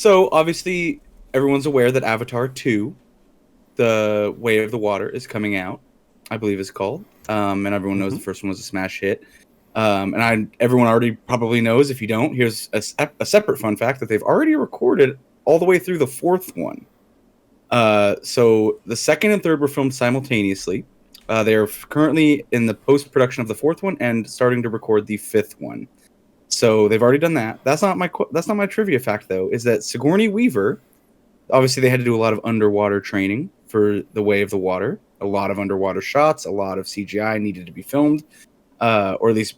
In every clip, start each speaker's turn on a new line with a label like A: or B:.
A: So obviously, everyone's aware that Avatar 2, The Way of the Water, is coming out. I believe it's called, and everyone knows the first one was a smash hit. Everyone already probably knows. If you don't, here's a separate fun fact that they've already recorded all the way through the fourth one. So the second and third were filmed simultaneously. They are currently in the post-production of the fourth one and starting to record the fifth one. So they've already done that. That's not my trivia fact though. Is that Sigourney Weaver? Obviously, they had to do a lot of underwater training for The Way of the Water. A lot of underwater shots, a lot of CGI needed to be filmed, or at least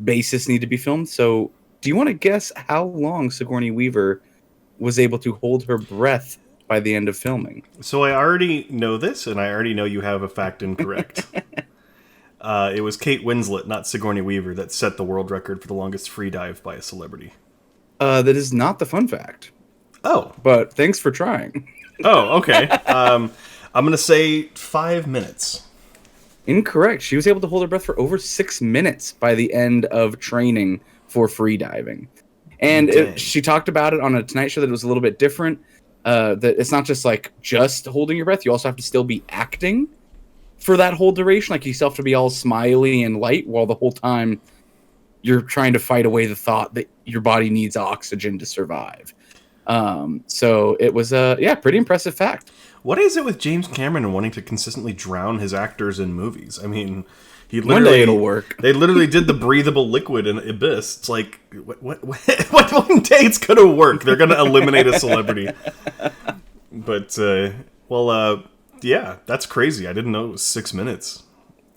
A: basis need to be filmed. So, do you want to guess how long Sigourney Weaver was able to hold her breath by the end of filming?
B: So I already know this, and I already know you have a fact incorrect. It was Kate Winslet, not Sigourney Weaver, that set the world record for the longest free dive by a celebrity.
A: That is not the fun fact.
B: Oh.
A: But thanks for trying.
B: Oh, okay. I'm going to say 5 minutes.
A: Incorrect. She was able to hold her breath for over 6 minutes by the end of training for free diving. And she talked about it on a Tonight Show that it was a little bit different. That it's not just holding your breath. You also have to still be acting for that whole duration. Like, you still have to be all smiley and light while the whole time you're trying to fight away the thought that your body needs oxygen to survive. So it was a pretty impressive fact.
B: What is it with James Cameron wanting to consistently drown his actors in movies? I mean,
A: one day it'll work.
B: They literally did the breathable liquid in Abyss. It's like, what one day it's gonna work? They're gonna eliminate a celebrity. But yeah, that's crazy. I didn't know it was 6 minutes.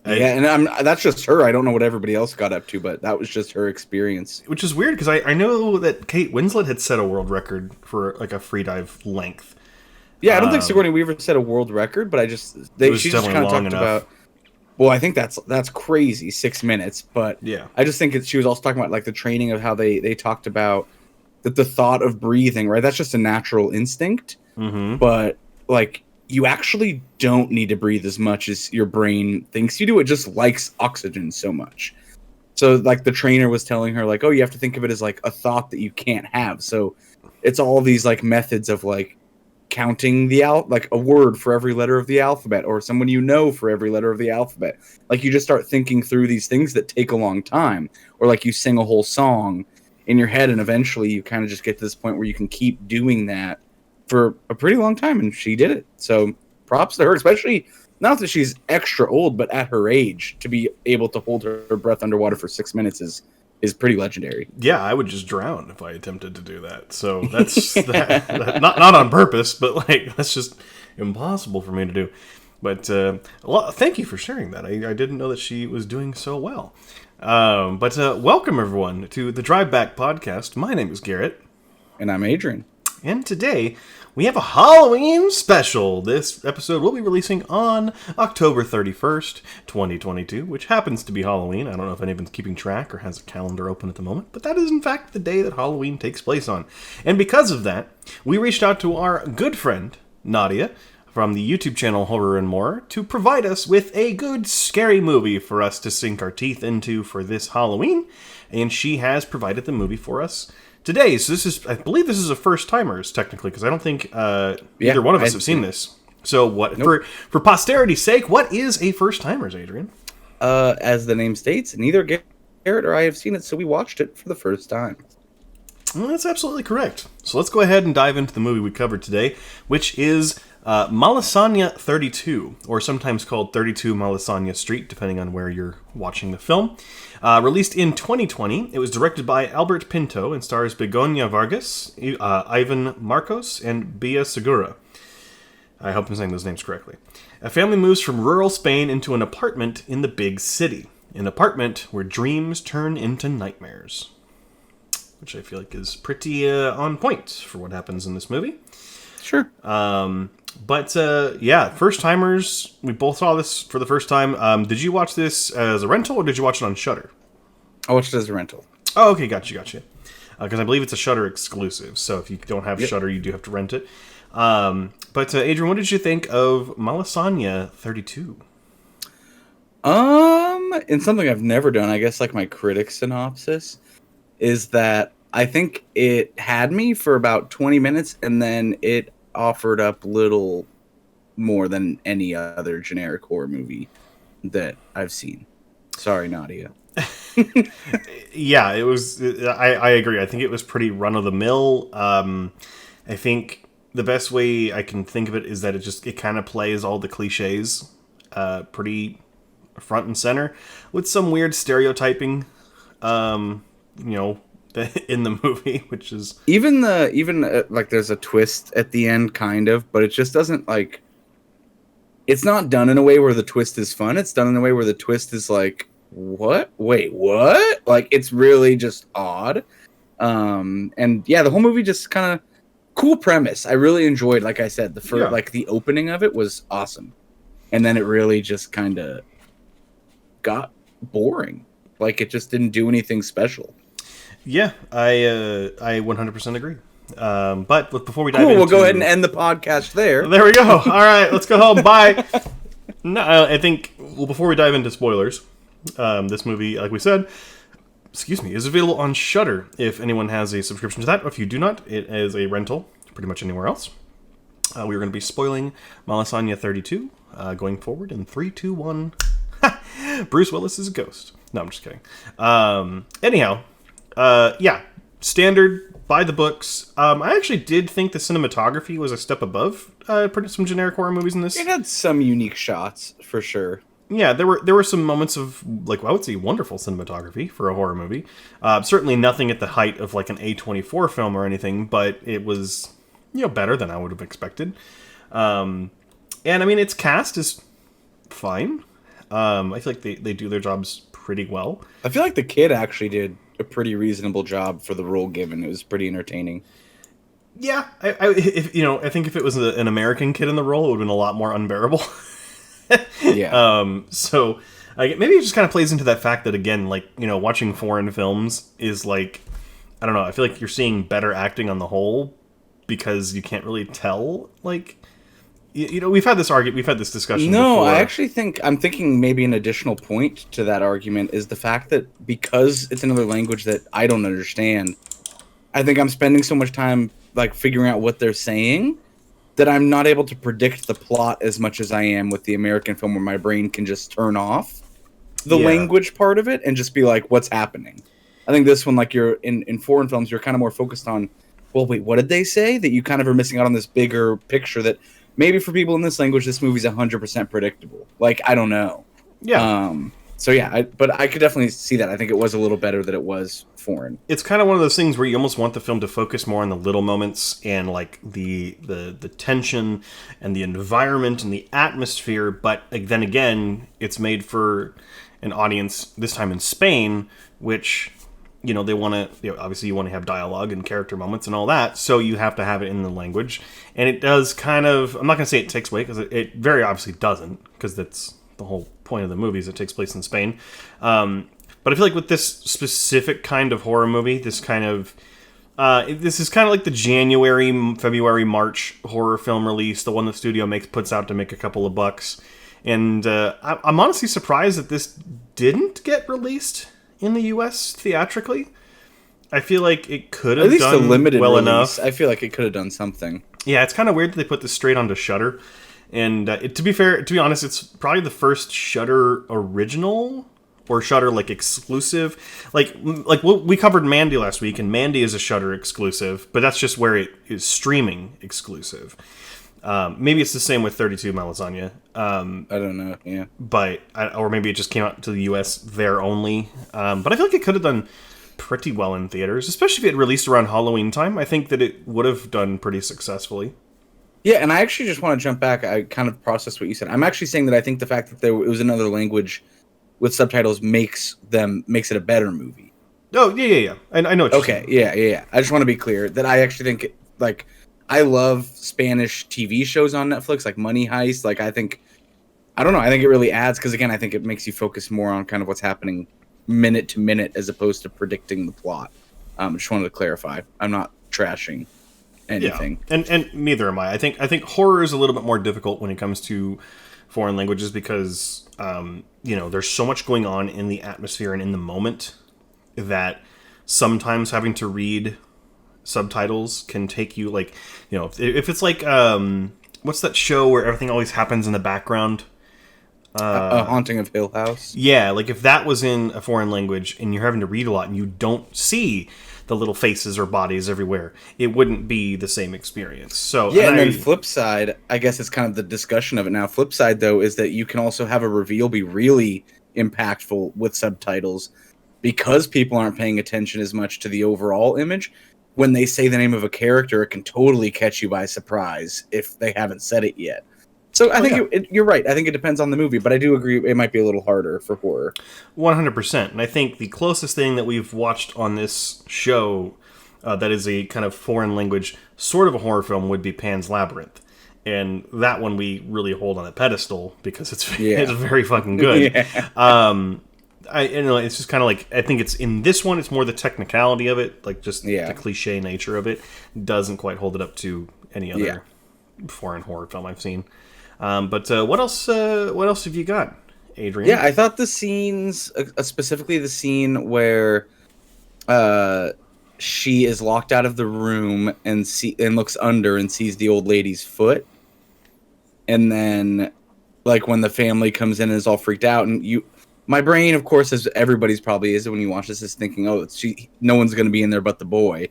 A: And that's just her. I don't know what everybody else got up to, but that was just her experience.
B: Which is weird, because I know that Kate Winslet had set a world record for like a free dive length.
A: Yeah, I don't think Sigourney Weaver set a world record, but she just kind of talked about. Well, I think that's crazy, 6 minutes. But
B: yeah,
A: I just think she was also talking about like the training of how they talked about that the thought of breathing, right? That's just a natural instinct. Mm-hmm. But like, you actually don't need to breathe as much as your brain thinks you do. It just likes oxygen so much. So like the trainer was telling her like, oh, you have to think of it as like a thought that you can't have. So it's all these like methods of like counting like a word for every letter of the alphabet, or someone for every letter of the alphabet. Like, you just start thinking through these things that take a long time, or like you sing a whole song in your head, and eventually you kind of just get to this point where you can keep doing that for a pretty long time, and she did it. So props to her, especially not that she's extra old, but at her age, to be able to hold her breath underwater for 6 minutes is pretty legendary.
B: Yeah, I would just drown if I attempted to do that. So that's not on purpose, but like, that's just impossible for me to do. But thank you for sharing that. I didn't know that she was doing so well. But welcome everyone to the Drive Back podcast. My name is Garrett.
A: And I'm Adrian.
B: And today, we have a Halloween special. This episode will be releasing on October 31st, 2022, which happens to be Halloween. I don't know if anyone's keeping track or has a calendar open at the moment, but that is in fact the day that Halloween takes place on. And because of that, we reached out to our good friend, Nadia, from the YouTube channel Horror and More, to provide us with a good scary movie for us to sink our teeth into for this Halloween. And she has provided the movie for us today. So I believe this is a first timers technically, because I don't think either one of us have seen this. So for posterity's sake, what is a first timers, Adrian?
A: As the name states, neither Garrett or I have seen it, so we watched it for the first time.
B: Well, that's absolutely correct. So let's go ahead and dive into the movie we covered today, which is Malasanya 32, or sometimes called 32 Malasanya Street, depending on where you're watching the film. Released in 2020, it was directed by Albert Pinto and stars Begonia Vargas, Ivan Marcos, and Bia Segura. I hope I'm saying those names correctly. A family moves from rural Spain into an apartment in the big city. An apartment where dreams turn into nightmares. Which I feel like is pretty on point for what happens in this movie.
A: Sure.
B: But first timers, we both saw this for the first time. Did you watch this as a rental, or did you watch it on Shudder?
A: I watched it as a rental.
B: Oh, okay, gotcha. Because I believe it's a Shudder exclusive, so if you don't have Shudder, you do have to rent it. But Adrian, what did you think of Malasanya 32?
A: In something I've never done, I guess like my critic synopsis, is that I think it had me for about 20 minutes, and then it offered up little more than any other generic horror movie that I've seen. Sorry, Nadia.
B: Yeah, it was. I agree. I think it was pretty run of the mill. I think the best way I can think of it is that it kind of plays all the cliches, pretty front and center, with some weird stereotyping, you know, in the movie, which is
A: even like there's a twist at the end, kind of, but it just doesn't like. It's not done in a way where the twist is fun. It's done in a way where the twist is like, what? Wait, what? Like, it's really just odd. And yeah, the whole movie just kind of cool premise. I really enjoyed, like I said, the first, like the opening of it was awesome. And then it really just kind of got boring. Like, it just didn't do anything special.
B: Yeah, I 100% agree. But before we dive into...
A: we'll go ahead and end the podcast there.
B: There we go. All right, let's go home. Bye. No, I think, well, before we dive into spoilers, this movie, like we said, is available on Shudder if anyone has a subscription to that. If you do not, it is a rental pretty much anywhere else. We're going to be spoiling Malasanya 32 going forward in 3, 2, 1. Bruce Willis is a ghost. No, I'm just kidding. Anyhow, yeah, standard, by the books. I actually did think the cinematography was a step above some generic horror movies in this.
A: It had some unique shots, for sure.
B: Yeah, there were some moments of, like, I would say wonderful cinematography for a horror movie. Certainly nothing at the height of, like, an A24 film or anything, but it was, better than I would have expected. And, I mean, its cast is fine. I feel like they do their jobs pretty well.
A: I feel like the kid actually did a pretty reasonable job for the role given. It was pretty entertaining.
B: Yeah, I think if it was an American kid in the role, it would have been a lot more unbearable.
A: Yeah.
B: So maybe it just kind of plays into that fact that, again, like, watching foreign films is like, I don't know, I feel like you're seeing better acting on the whole because you can't really tell, like, we've had this discussion
A: No,
B: before.
A: I actually think, I'm thinking maybe an additional point to that argument is the fact that because it's another language that I don't understand, I think I'm spending so much time, like, figuring out what they're saying that I'm not able to predict the plot as much as I am with the American film, where my brain can just turn off the language part of it and just be like, what's happening? I think this one, like, you're in foreign films, you're kind of more focused on, well, wait, what did they say? That you kind of are missing out on this bigger picture that maybe for people in this language, this movie's 100% predictable. Like, I don't know.
B: Yeah.
A: So yeah, but I could definitely see that. I think it was a little better that it was foreign.
B: It's kind of one of those things where you almost want the film to focus more on the little moments and, like, the tension and the environment and the atmosphere. But then again, it's made for an audience this time in Spain, which, they want to, obviously you want to have dialogue and character moments and all that. So you have to have it in the language. And it does kind of, I'm not going to say it takes away, because it very obviously doesn't, because that's the whole point of the movie is it takes place in Spain. But I feel like with this specific kind of horror movie, this is kind of like the January, February, March horror film release, the one the studio puts out to make a couple of bucks. And I'm honestly surprised that this didn't get released in the U.S. theatrically. I feel like it could have done
A: a limited
B: well
A: release.
B: enough.
A: I feel like it could have done something.
B: Yeah, it's kind of weird that they put this straight onto Shudder. And to be honest, it's probably the first Shudder original or Shudder, like, exclusive. Like we covered Mandy last week, and Mandy is a Shudder exclusive, but that's just where it is streaming exclusive. Maybe it's the same with 32 Malasanya.
A: I don't know. Yeah,
B: but or maybe it just came out to the U.S. there only. But I feel like it could have done pretty well in theaters, especially if it had released around Halloween time. I think that it would have done pretty successfully.
A: Yeah, and I actually just want to jump back. I kind of processed what you said. I'm actually saying that I think the fact that it was another language with subtitles makes it a better movie.
B: Oh, yeah. I know what you're saying.
A: Yeah. I just want to be clear that I actually think, like, I love Spanish TV shows on Netflix, like Money Heist. Like, I think it really adds, because, again, I think it makes you focus more on kind of what's happening minute to minute as opposed to predicting the plot. Just wanted to clarify. I'm not trashing anything.
B: Yeah. And neither am I. I think horror is a little bit more difficult when it comes to foreign languages because there's so much going on in the atmosphere and in the moment that sometimes having to read subtitles can take you, like, if it's like, what's that show where everything always happens in the background?
A: A Haunting of Hill House.
B: Yeah, like if that was in a foreign language and you're having to read a lot and you don't see the little faces or bodies everywhere, it wouldn't be the same experience. So
A: yeah, and then flip side, I guess it's kind of the discussion of it now. Flip side, though, is that you can also have a reveal be really impactful with subtitles because people aren't paying attention as much to the overall image. When they say the name of a character, it can totally catch you by surprise if they haven't said it yet. So I think you're right. I think it depends on the movie, but I do agree it might be a little harder for horror.
B: 100%. And I think the closest thing that we've watched on this show that is a kind of foreign language sort of a horror film would be Pan's Labyrinth. And that one we really hold on a pedestal because it's very fucking good. Yeah. It's just kind of like, I think it's in this one, it's more the technicality of it, like just the cliche nature of it doesn't quite hold it up to any other foreign horror film I've seen. But what else have you got, Adrian?
A: Yeah, I thought the scenes, specifically the scene where she is locked out of the room and looks under and sees the old lady's foot, and then like when the family comes in and is all freaked out, and my brain, of course, as everybody's probably is when you watch this, is thinking, oh, no one's going to be in there but the boy.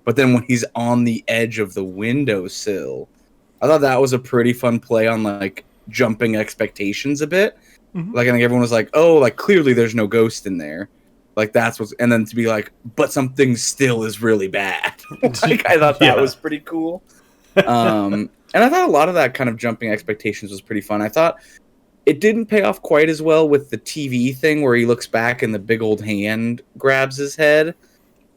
A: But then when he's on the edge of the windowsill, I thought that was a pretty fun play on like jumping expectations a bit. Mm-hmm. Like I think everyone was like, "Oh, like clearly there's no ghost in there." Like and then to be like, "But something still is really bad." Like I thought that was pretty cool. And I thought a lot of that kind of jumping expectations was pretty fun. I thought it didn't pay off quite as well with the TV thing where he looks back and the big old hand grabs his head.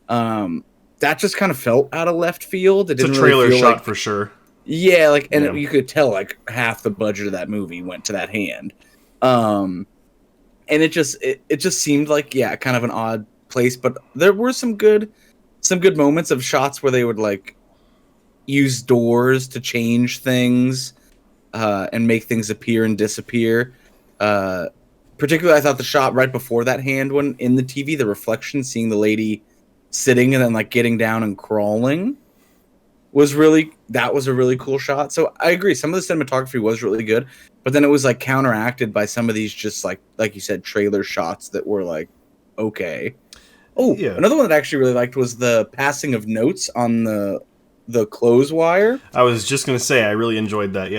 A: That just kind of felt out of left field. It's
B: a trailer really shot for sure.
A: Yeah, like, and you could tell like half the budget of that movie went to that hand, and it just seemed like kind of an odd place. But there were some good moments of shots where they would like use doors to change things, and make things appear and disappear. Particularly, I thought the shot right before that hand one in the TV, the reflection, seeing the lady sitting and then like getting down and crawling, was a really cool shot. So I agree, some of the cinematography was really good, but then it was like counteracted by some of these just like you said, trailer shots that were like, okay. Another one that I actually really liked was the passing of notes on the clothes wire.
B: I was just gonna say I really enjoyed that.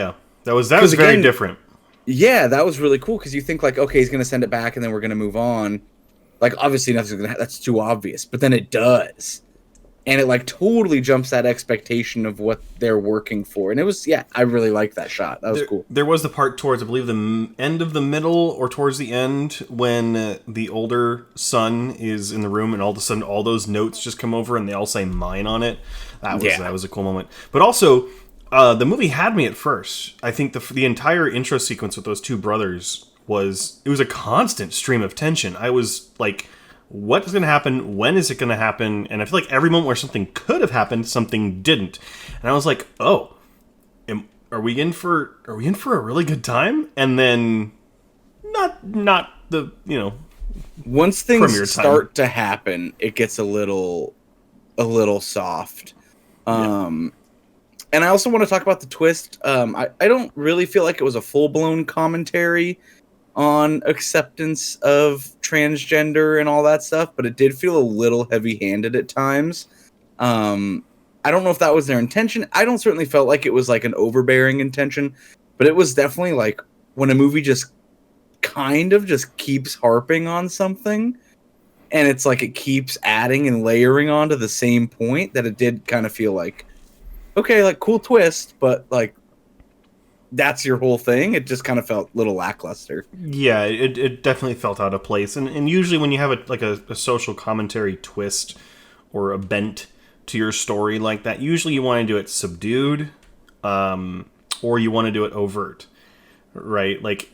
B: That was very different.
A: Yeah, that was really cool because you think like, okay, he's gonna send it back and then we're gonna move on. Like obviously nothing's gonna that's too obvious, but then it does. And it like totally jumps that expectation of what they're working for. And it was, I really liked that shot. That was cool.
B: There was the part towards, I believe, the end of the middle or towards the end when the older son is in the room and all of a sudden all those notes just come over and they all say mine on it. That was a cool moment. But also, the movie had me at first. I think the entire intro sequence with those two brothers was a constant stream of tension. I was like, what is going to happen? When is it going to happen? And I feel like every moment where something could have happened, something didn't. And I was like, oh, are we in for a really good time? And then not the,
A: once things start to happen, it gets a little soft. And I also want to talk about the twist. I don't really feel like it was a full-blown commentary on acceptance of transgender and all that stuff, but it did feel a little heavy-handed at times. I don't know if that was their intention. I don't certainly felt like it was like an overbearing intention, but it was definitely like when a movie just kind of just keeps harping on something, and it's like it keeps adding and layering onto the same point, that it did kind of feel like, okay, like cool twist, but like that's your whole thing. It just kind of felt a little lackluster.
B: Yeah, it definitely felt out of place. And usually when you have a social commentary twist or a bent to your story like that, usually you want to do it subdued, or you want to do it overt, right? Like,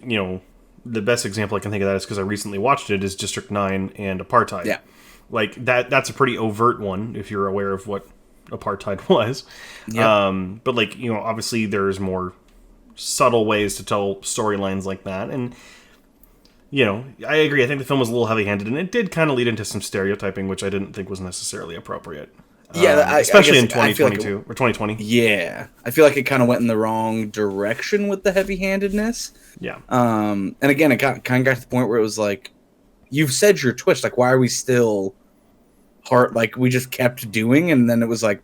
B: the best example I can think of that is because I recently watched it is District 9 and Apartheid.
A: Yeah.
B: Like that's a pretty overt one if you're aware of what apartheid was.
A: Yep.
B: But like, obviously there's more subtle ways to tell storylines like that, and I agree. I think the film was a little heavy-handed, and it did kind of lead into some stereotyping, which I didn't think was necessarily appropriate.
A: Yeah,
B: Especially
A: I
B: in
A: guess I feel like
B: 2022 or 2020.
A: yeah, I feel like it kind of went in the wrong direction with the heavy-handedness.
B: Yeah.
A: And again, it kind of got to the point where it was like, you've said your twist. Like, why are we still hard? Like, we just kept doing, and then it was like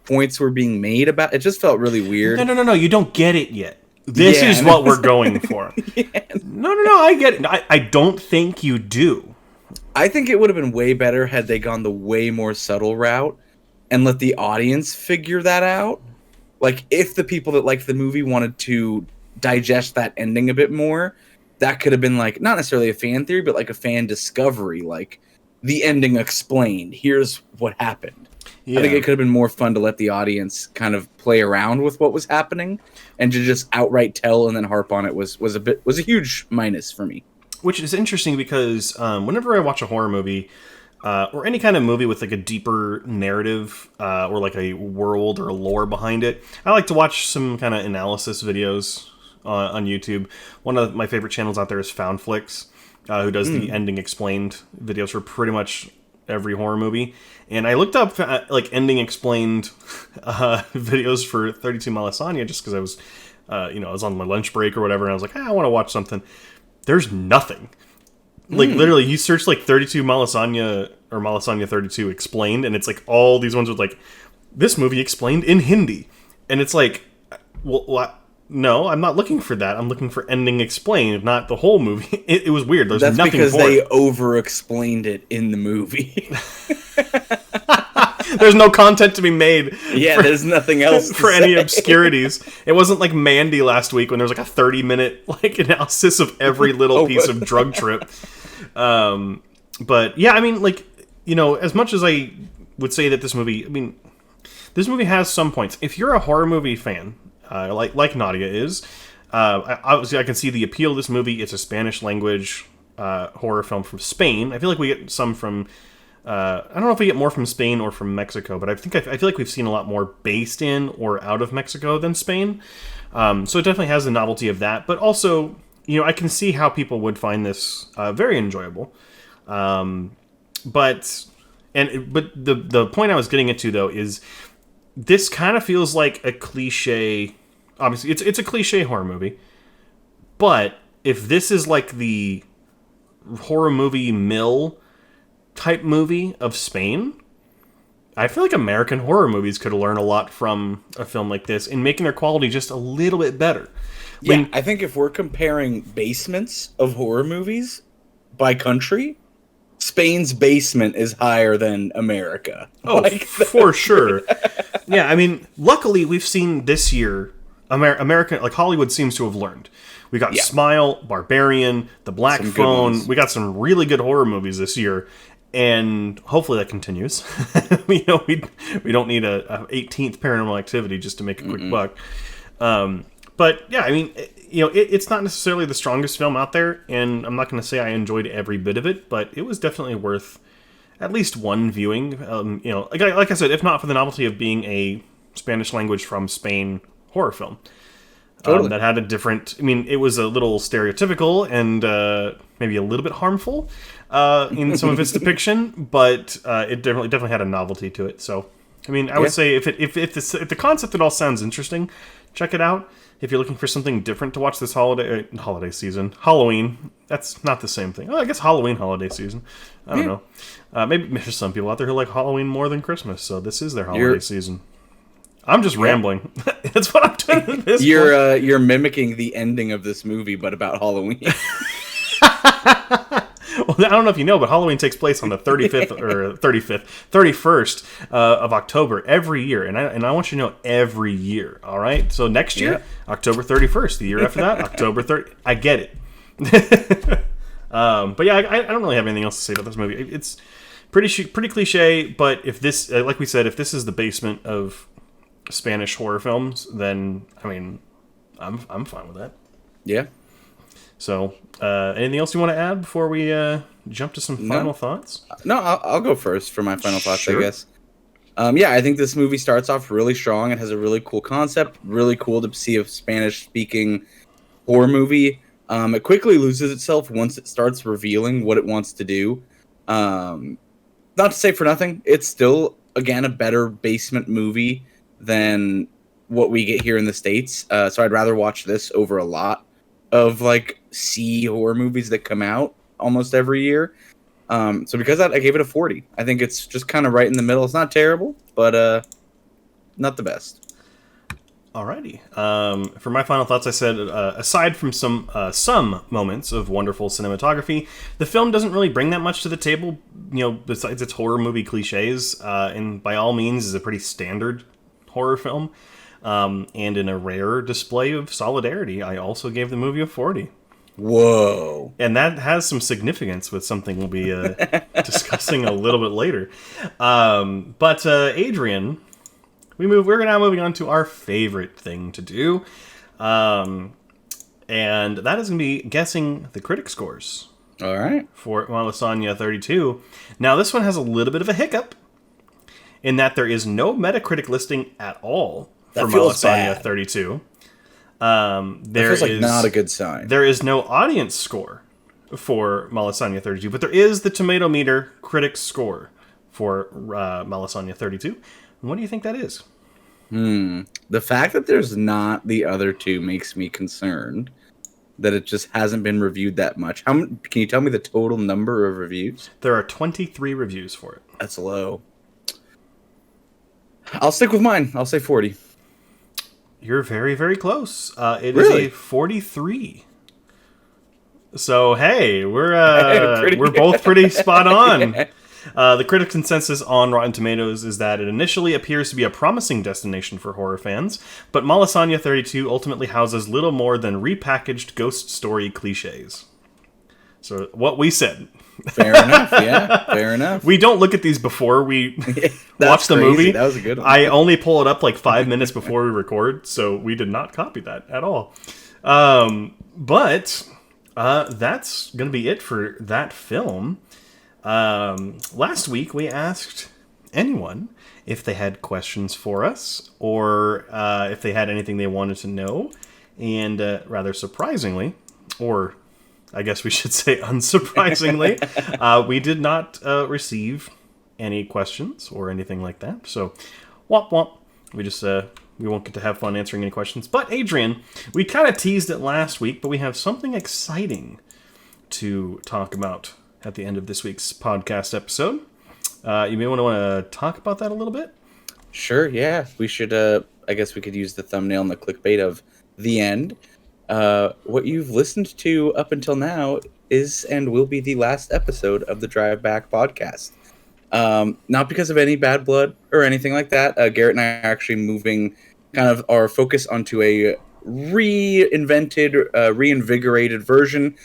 A: points were being made about. It just felt really weird.
B: No. You don't get it yet. This is what we're going for.
A: Yeah.
B: No. I get it. I don't think you do.
A: I think it would have been way better had they gone the way more subtle route and let the audience figure that out. Like, if the people that liked the movie wanted to digest that ending a bit more, that could have been, like, not necessarily a fan theory, but like a fan discovery. Like, the ending explained. Here's what happened. Yeah. I think it could have been more fun to let the audience kind of play around with what was happening, and to just outright tell and then harp on it was a huge minus for me.
B: Which is interesting because whenever I watch a horror movie, or any kind of movie with like a deeper narrative, or like a world or a lore behind it, I like to watch some kind of analysis videos on YouTube. One of my favorite channels out there is Foundflix, who does the ending explained videos for pretty much every horror movie. And I looked up like ending explained videos for 32 Malasanya just because I was, I was on my lunch break or whatever, and I was like, I want to watch something. There's nothing. Like, literally, you search, like, 32 Malasanya or Malasanya 32 explained, and it's, like, all these ones with, like, this movie explained in Hindi. And it's like, well, no, I'm not looking for that. I'm looking for ending explained, not the whole movie. It was weird. There's nothing for it.
A: That's because they over-explained it in the movie.
B: There's no content to be made.
A: Yeah, there's nothing else
B: for any obscurities. It wasn't like Mandy last week when there was like a 30-minute like analysis of every little piece of drug trip. But yeah, I mean, like, as much as I would say that this movie has some points. If you're a horror movie fan, like Nadia is, obviously I can see the appeal of this movie. It's a Spanish language horror film from Spain. I feel like we get some from. I don't know if we get more from Spain or from Mexico, but I feel like we've seen a lot more based in or out of Mexico than Spain. So it definitely has the novelty of that. But also, I can see how people would find this very enjoyable. But the point I was getting into though is this kind of feels like a cliche. Obviously, it's a cliche horror movie. But if this is like the horror movie mill type movie of Spain, I feel like American horror movies could learn a lot from a film like this in making their quality just a little bit better.
A: I think if we're comparing basements of horror movies by country, Spain's basement is higher than America.
B: Oh, for sure. Yeah, I mean, luckily we've seen this year, American, like Hollywood seems to have learned. We got Smile, Barbarian, The Black Phone. We got some really good horror movies this year. And hopefully that continues. We don't need a 18th Paranormal Activity just to make a quick buck. But yeah, I mean, it's not necessarily the strongest film out there, and I'm not going to say I enjoyed every bit of it, but it was definitely worth at least one viewing. Like I said, if not for the novelty of being a Spanish language from Spain horror film. Totally. That had a different. I mean, it was a little stereotypical and maybe a little bit harmful in some of its depiction, but it definitely had a novelty to it. So, I mean, I would say if the concept at all sounds interesting, check it out. If you're looking for something different to watch this holiday season, Halloween. That's not the same thing. Oh, I guess holiday season. I don't know. Maybe there's some people out there who like Halloween more than Christmas, so this is their holiday season. I'm just rambling. That's what I'm doing at this point.
A: You're mimicking the ending of this movie, but about Halloween.
B: Well, I don't know if you know, but Halloween takes place on the 31st of October every year, and I want you to know every year. All right, so next year, October 31st. The year after that, October 30th. I get it. But yeah, I don't really have anything else to say about this movie. It's pretty cliche, but if this, like we said, if this is the basement of Spanish horror films, then I mean, I'm fine with that.
A: Yeah.
B: So, anything else you want to add before we jump to some final thoughts?
A: No, I'll go first for my final thoughts,
B: Sure.
A: I guess. I think this movie starts off really strong. It has a really cool concept. Really cool to see a Spanish-speaking horror movie. It quickly loses itself once it starts revealing what it wants to do. Not to say for nothing, it's still, again, a better basement movie than what we get here in the States. So I'd rather watch this over a lot of like C horror movies that come out almost every year. So because of that, I gave it a 40. I think it's just kind of right in the middle. It's not terrible, but not the best.
B: Alrighty. For my final thoughts, I said, aside from some moments of wonderful cinematography, the film doesn't really bring that much to the table, besides its horror movie cliches, and by all means is a pretty standard horror film. And in a rare display of solidarity, I also gave the movie a 40.
A: Whoa.
B: And that has some significance with something we'll be discussing a little bit later. But Adrian... We're now moving on to our favorite thing to do, and that is going to be guessing the critic scores.
A: All right.
B: For Malasanya 32. Now, this one has a little bit of a hiccup in that there is no Metacritic listing at all for Malasanya 32.
A: That feels like not a good sign.
B: There is no audience score for Malasanya 32, but there is the Tomato Meter critic score for Malasanya 32. What do you think that is?
A: The fact that there's not the other two makes me concerned that it just hasn't been reviewed that much. Can you tell me the total number of reviews?
B: There are 23 reviews for it.
A: That's low. I'll stick with mine. I'll say 40.
B: You're very, very close. It
A: really?
B: Is a 43. So, hey, we're both pretty spot on. The critic consensus on Rotten Tomatoes is that it initially appears to be a promising destination for horror fans, but Malasanya 32 ultimately houses little more than repackaged ghost story cliches. So, what we said.
A: Fair enough, yeah. Fair enough.
B: We don't look at these before we watch the movie.
A: That was a good one.
B: I only pull it up like 5 minutes before we record, so we did not copy that at all. But that's going to be it for that film. Last week we asked anyone if they had questions for us or if they had anything they wanted to know, and rather surprisingly, or I guess we should say unsurprisingly, we did not receive any questions or anything like that. So womp womp, we just we won't get to have fun answering any questions. But Adrian, we kind of teased it last week, but we have something exciting to talk about at the end of this week's podcast episode. You may want to talk about that a little bit.
A: Sure, yeah. We should, I guess we could use the thumbnail and the clickbait of the end. What you've listened to up until now is and will be the last episode of the Drive Back podcast. Not because of any bad blood or anything like that. Garrett and I are actually moving kind of our focus onto a reinvigorated version.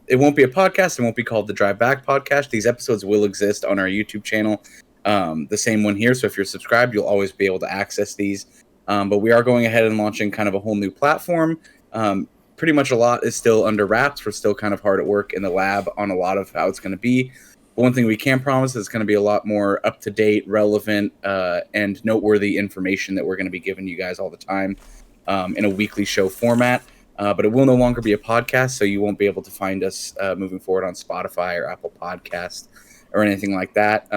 A: It won't be a podcast. It won't be called the Drive Back podcast. These episodes will exist on our YouTube channel, the same one here. So if you're subscribed, you'll always be able to access these. But we are going ahead and launching kind of a whole new platform. Pretty much a lot is still under wraps. We're still kind of hard at work in the lab on a lot of how it's going to be. But one thing we can promise is it's going to be a lot more up-to-date, relevant, and noteworthy information that we're going to be giving you guys all the time in a weekly show format. But it will no longer be a podcast, so you won't be able to find us moving forward on Spotify or Apple Podcast or anything like that.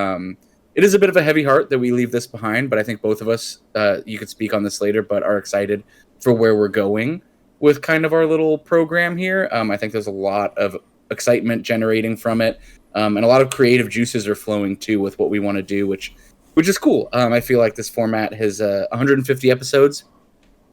A: It is a bit of a heavy heart that we leave this behind, but I think both of us, you could speak on this later, but are excited for where we're going with kind of our little program here. I think there's a lot of excitement generating from it, and a lot of creative juices are flowing too with what we want to do, which is cool. I feel like this format has 150 episodes,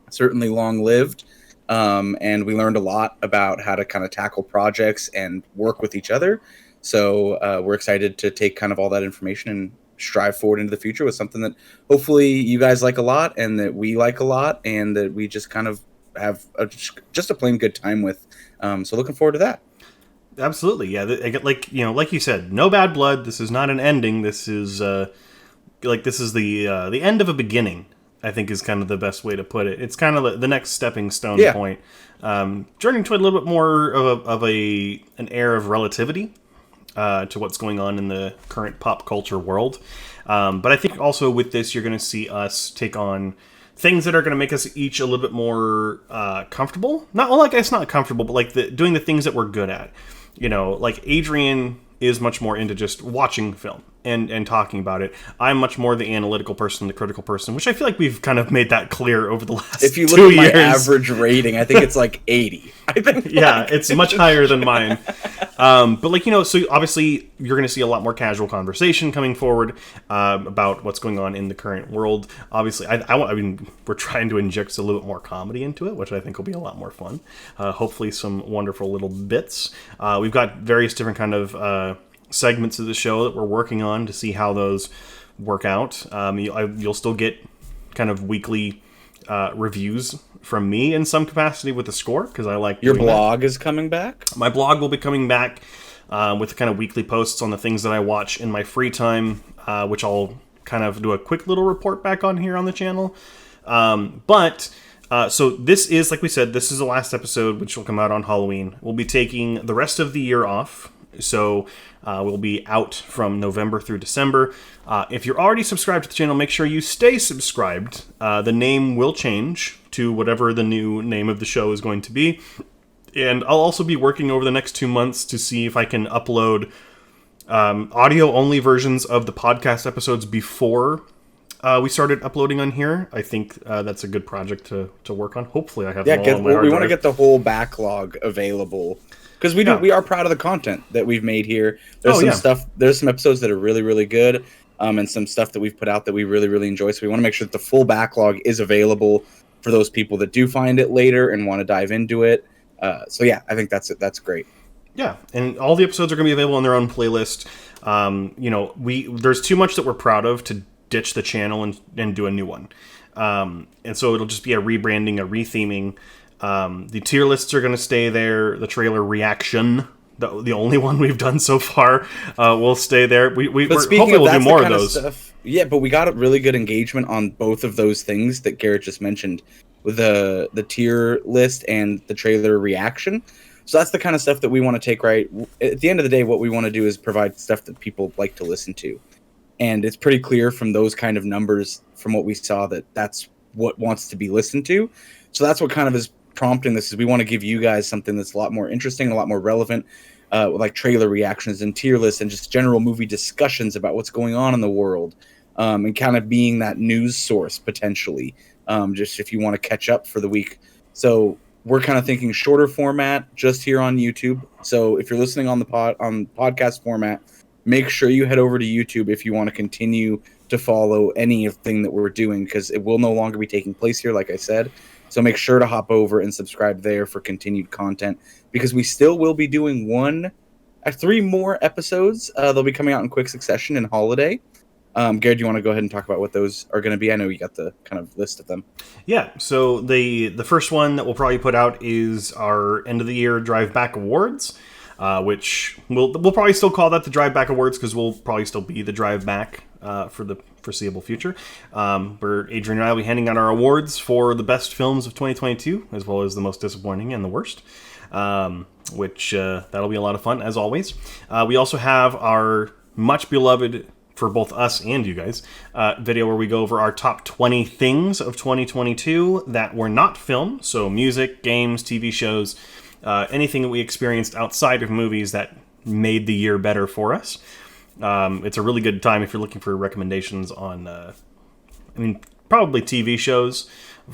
A: certainly long-lived. And we learned a lot about how to kind of tackle projects and work with each other. So we're excited to take kind of all that information and strive forward into the future with something that hopefully you guys like a lot and that we like a lot and that we just kind of have just a plain good time with. So looking forward to that.
B: Absolutely. Yeah. Like you said, no bad blood. This is not an ending. This is the end of a beginning. I think is kind of the best way to put it. It's kind of the next stepping stone point. Journeying to a little bit more of an air of relativity to what's going on in the current pop culture world. But I think also with this, you're going to see us take on things that are going to make us each a little bit more comfortable. Not well, I guess not comfortable, but like doing the things that we're good at. You know, like Adrian is much more into just watching film and talking about it. I'm much more the analytical person, the critical person, which I feel like we've kind of made that clear over the last 2 years.
A: If you look at my average rating, I think it's like 80. I think
B: yeah, it's much higher than mine. But like, you know, so obviously you're going to see a lot more casual conversation coming forward about what's going on in the current world. Obviously, I mean, we're trying to inject a little bit more comedy into it, which I think will be a lot more fun. Hopefully some wonderful little bits. We've got various different kind of segments of the show that we're working on to see how those work out. You'll still get kind of weekly reviews from me in some capacity with the score, because I like
A: your blog is coming back.
B: My blog will be coming back with kind of weekly posts on the things that I watch in my free time, which I'll kind of do a quick little report back on here on the channel. So this is, like we said, this is the last episode, which will come out on Halloween. We'll be taking the rest of the year off. So we'll be out from November through December. If you're already subscribed to the channel, make sure you stay subscribed. The name will change to whatever the new name of the show is going to be. And I'll also be working over the next 2 months to see if I can upload audio-only versions of the podcast episodes before we started uploading on here. I think that's a good project to work on. Hopefully I have them all on my hard
A: we
B: drive.
A: want to get the whole backlog available. Because we are proud of the content that we've made here. There's there's some episodes that are really, really good, and some stuff that we've put out that we really, really enjoy. So we want to make sure that the full backlog is available for those people that do find it later and want to dive into it. So yeah, I think that's great.
B: Yeah, and all the episodes are going to be available on their own playlist. You know, there's too much that we're proud of to ditch the channel and do a new one. And so it'll just be a rebranding, a retheming. The tier lists are going to stay there. The trailer reaction, the only one we've done so far, will stay there. Hopefully we'll do more of those.
A: Stuff, yeah, but we got a really good engagement on both of those things that Garrett just mentioned, with the tier list and the trailer reaction. So that's the kind of stuff that we want to take. Right at the end of the day, what we want to do is provide stuff that people like to listen to, and it's pretty clear from those kind of numbers, from what we saw, that that's what wants to be listened to. So that's what kind of is prompting this, is we want to give you guys something that's a lot more interesting and a lot more relevant, like trailer reactions and tier lists and just general movie discussions about what's going on in the world, and kind of being that news source potentially, just if you want to catch up for the week. So we're kind of thinking shorter format just here on YouTube. So if you're listening on podcast format, make sure you head over to YouTube if you want to continue to follow anything that we're doing, because it will no longer be taking place here, like I said. So make sure to hop over and subscribe there for continued content, because we still will be doing 3 more episodes. They'll be coming out in quick succession in holiday. Garrett, do you want to go ahead and talk about what those are going to be? I know you got the kind of list of them.
B: Yeah, so the first one that we'll probably put out is our end of the year Drive Back Awards, which we'll probably still call that the Drive Back Awards, because we'll probably still be the Drive Back for the foreseeable future. Where Adrian and I will be handing out our awards for the best films of 2022, as well as the most disappointing and the worst, which that'll be a lot of fun, as always. We also have our much beloved, for both us and you guys, video where we go over our top 20 things of 2022 that were not film, so music, games, TV shows, anything that we experienced outside of movies that made the year better for us. It's a really good time if you're looking for recommendations on, probably TV shows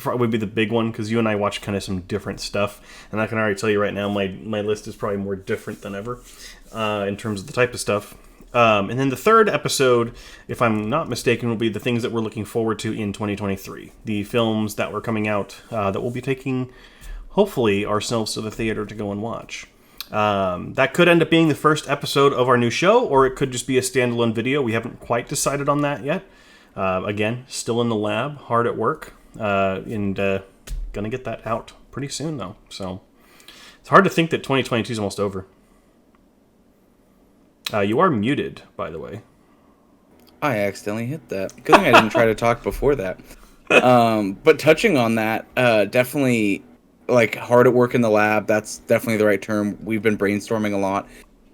B: would be the big one, because you and I watch kind of some different stuff, and I can already tell you right now my list is probably more different than ever in terms of the type of stuff. And then the third episode, if I'm not mistaken, will be the things that we're looking forward to in 2023. The films that were coming out that we'll be taking, hopefully, ourselves to the theater to go and watch. That could end up being the first episode of our new show, or it could just be a standalone video. We haven't quite decided on that yet. Again, still in the lab, hard at work, and gonna get that out pretty soon, though. So it's hard to think that 2022 is almost over. You are muted, by the way.
A: I accidentally hit that. Good thing I didn't try to talk before that. But touching on that, definitely, like, hard at work in the lab, that's definitely the right term. We've been brainstorming a lot.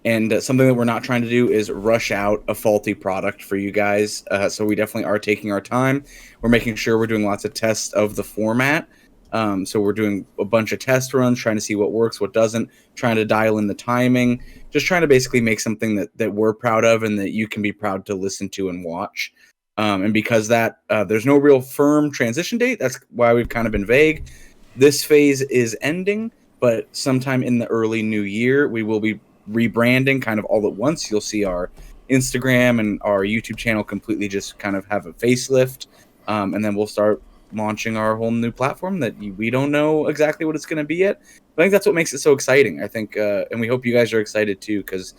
A: And something that we're not trying to do is rush out a faulty product for you guys. So we definitely are taking our time. We're making sure we're doing lots of tests of the format. So we're doing a bunch of test runs, trying to see what works, what doesn't, trying to dial in the timing, just trying to basically make something that we're proud of and that you can be proud to listen to and watch. And because there's no real firm transition date, that's why we've kind of been vague. This phase is ending, but sometime in the early new year, we will be rebranding kind of all at once. You'll see our Instagram and our YouTube channel completely just kind of have a facelift. And then we'll start launching our whole new platform that we don't know exactly what it's going to be yet. But I think that's what makes it so exciting. I think, and we hope you guys are excited too, because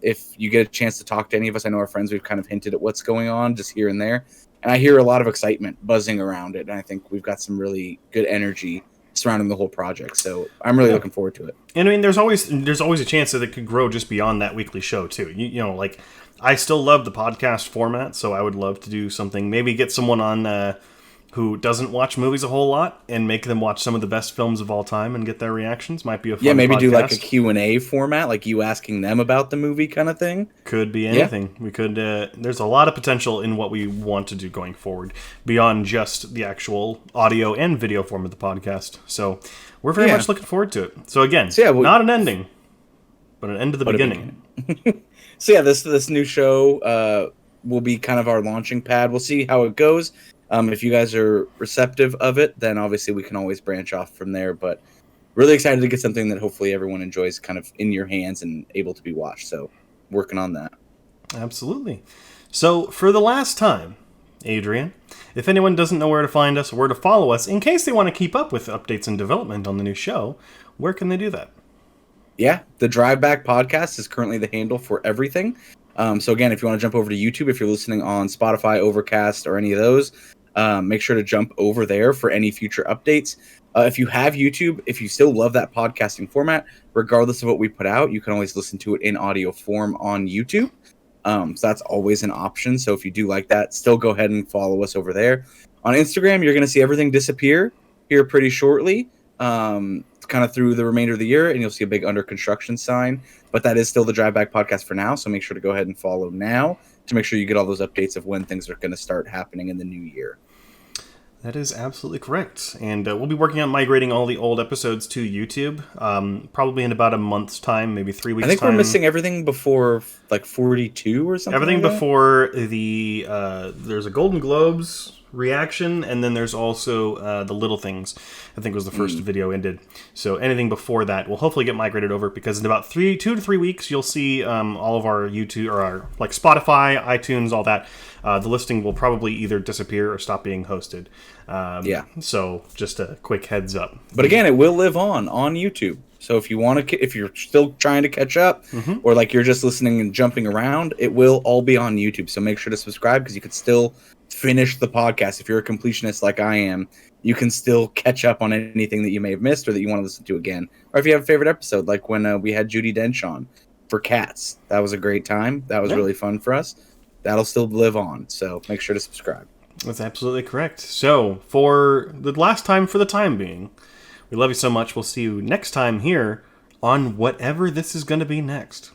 A: if you get a chance to talk to any of us, I know our friends, we've kind of hinted at what's going on just here and there. And I hear a lot of excitement buzzing around it. And I think we've got some really good energy surrounding the whole project. So I'm really looking forward to it.
B: And I mean, there's always a chance that it could grow just beyond that weekly show too. You know, like I still love the podcast format, so I would love to do something, maybe get someone on who doesn't watch movies a whole lot and make them watch some of the best films of all time and get their reactions. Might be a fun
A: maybe
B: podcast.
A: Do like a Q&A format, like you asking them about the movie kind of thing.
B: Could be anything. We could. There's a lot of potential in what we want to do going forward beyond just the actual audio and video form of the podcast. So we're very much looking forward to it. So again, not an ending, but an end to the beginning.
A: So this new show will be kind of our launching pad. We'll see how it goes. If you guys are receptive of it, then obviously we can always branch off from there. But really excited to get something that hopefully everyone enjoys kind of in your hands and able to be watched. So working on that.
B: Absolutely. So for the last time, Adrian, if anyone doesn't know where to find us or where to follow us, in case they want to keep up with updates and development on the new show, where can they do that?
A: Yeah, the Drive Back Podcast is currently the handle for everything. So again, if you want to jump over to YouTube, if you're listening on Spotify, Overcast, or any of those, make sure to jump over there for any future updates. If you have YouTube, if you still love that podcasting format, regardless of what we put out, you can always listen to it in audio form on YouTube. So that's always an option. So if you do like that, still go ahead and follow us over there. On Instagram, you're going to see everything disappear here pretty shortly, kind of through the remainder of the year, and you'll see a big under construction sign. But that is still the Drive Back Podcast for now. So make sure to go ahead and follow now to make sure you get all those updates of when things are going to start happening in the new year.
B: That is absolutely correct. And we'll be working on migrating all the old episodes to YouTube, probably in about a month's time, maybe 3 weeks' time.
A: I think we're missing everything before, like, 42 or something.
B: Everything
A: like
B: before there's a Golden Globes reaction, and then there's also the Little Things, I think was the first video ended. So anything before that will hopefully get migrated over, because in about 2 to 3 weeks, you'll see all of our YouTube, or our, like, Spotify, iTunes, all that. The listing will probably either disappear or stop being hosted. So just a quick heads up.
A: But again, it will live on YouTube. So if you want to, if you're still trying to catch up, or like you're just listening and jumping around, it will all be on YouTube. So make sure to subscribe, because you could still finish the podcast. If you're a completionist like I am, you can still catch up on anything that you may have missed or that you want to listen to again. Or if you have a favorite episode, like when we had Judi Dench on for Cats. That was a great time. That was really fun for us. That'll still live on. So make sure to subscribe.
B: That's absolutely correct. So for the last time, for the time being, we love you so much. We'll see you next time here on whatever this is going to be next.